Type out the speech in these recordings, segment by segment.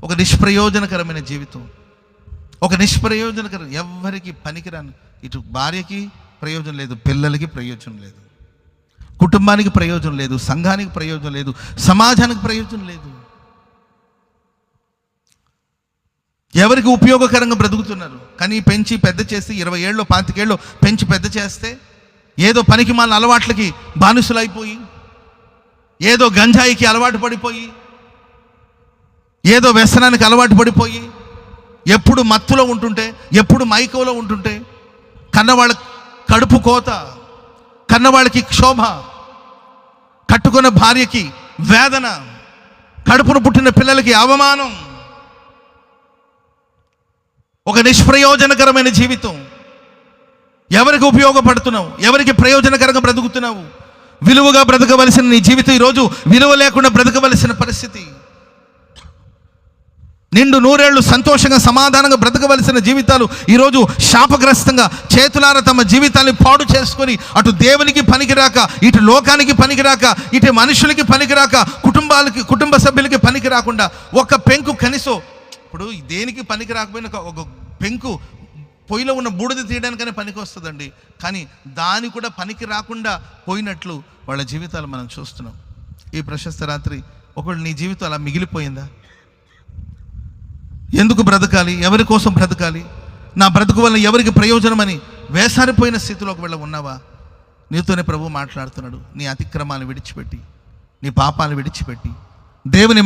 ఒక నిష్ప్రయోజనకరమైన జీవితం, ఒక నిష్ప్రయోజనకరం, ఎవరికి పనికిరాను. ఇటు భార్యకి ప్రయోజనం లేదు, పిల్లలకి ప్రయోజనం లేదు, కుటుంబానికి ప్రయోజనం లేదు, సంఘానికి ప్రయోజనం లేదు, సమాజానికి ప్రయోజనం లేదు. ఎవరికి ఉపయోగకరంగా బ్రతుకుతున్నారు. కానీ పెంచి పెద్ద చేసి 20 ఏళ్ళు 25 ఏళ్ళు పెంచి పెద్ద చేస్తే ఏదో పనికి మాలిన అలవాట్లకి బానిసలైపోయి, ఏదో గంజాయికి అలవాటు పడిపోయి, ఏదో వ్యసనానికి అలవాటు పడిపోయి, ఎప్పుడు మత్తులో ఉంటుంటే, ఎప్పుడు మైకోలో ఉంటుంటే, కన్నవాళ్ళ కడుపు కోత, కన్నవాళ్ళకి క్షోభ, కట్టుకున్న భార్యకి వేదన, కడుపును పుట్టిన పిల్లలకి అవమానం. ఒక నిష్ప్రయోజనకరమైన జీవితం. ఎవరికి ఉపయోగపడుతున్నావు? ఎవరికి ప్రయోజనకరంగా బ్రతుకుతున్నావు? విలువగా బ్రతకవలసిన నీ జీవితం ఈరోజు విలువ లేకుండా బ్రతకవలసిన పరిస్థితి. నిండు నూరేళ్లు సంతోషంగా సమాధానంగా బ్రతకవలసిన జీవితాలు ఈరోజు శాపగ్రస్తంగా చేతులారా తమ జీవితాన్ని పాడు చేసుకొని, అటు దేవునికి పనికిరాక, ఇటు లోకానికి పనికిరాక, ఇటు మనుషులకి పనికిరాక, కుటుంబ సభ్యులకి పనికి రాకుండా, ఒక పెంకు కనీసం ఇప్పుడు దేనికి పనికి రాకపోయినా ఒక పెంకు పొయ్యిలో ఉన్న బూడిద తీయడానికనే పనికి వస్తుందండి. కానీ దాని కూడా పనికి రాకుండా పోయినట్లు వాళ్ళ జీవితాలు మనం చూస్తున్నాం. ఈ ప్రశస్త రాత్రి ఒకవేళ నీ జీవితం అలా మిగిలిపోయిందా? ఎందుకు బ్రతకాలి? ఎవరి కోసం బ్రతకాలి? నా బ్రతుకు వల్ల ఎవరికి ప్రయోజనమని వేసారిపోయిన స్థితిలో ఒకవేళ ఉన్నావా? నీతోనే ప్రభు మాట్లాడుతున్నాడు. నీ అతిక్రమాలను విడిచిపెట్టి, నీ పాపాలను విడిచిపెట్టి, దేవుని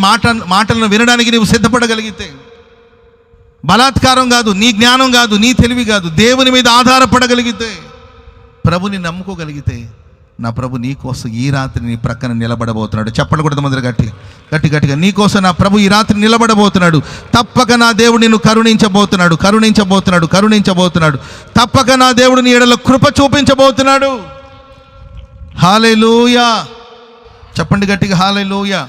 మాటలను వినడానికి నీవు సిద్ధపడగలిగితే, బలాత్కారం కాదు, నీ జ్ఞానం కాదు, నీ తెలివి కాదు, దేవుని మీద ఆధారపడగలిగితే, ప్రభుని నమ్ముకోగలిగితే, నా ప్రభు నీ కోసం ఈ రాత్రి నీ ప్రక్కన నిలబడబోతున్నాడు. చెప్పండి కూడా మంది గట్టిగా, నీ కోసం నా ప్రభు ఈ రాత్రి నిలబడబోతున్నాడు. తప్పక నా దేవుడు నిన్ను కరుణించబోతున్నాడు. తప్పక నా దేవుడు నీ ఎడల కృప చూపించబోతున్నాడు. హల్లెలూయా. చెప్పండి గట్టిగా, హల్లెలూయా.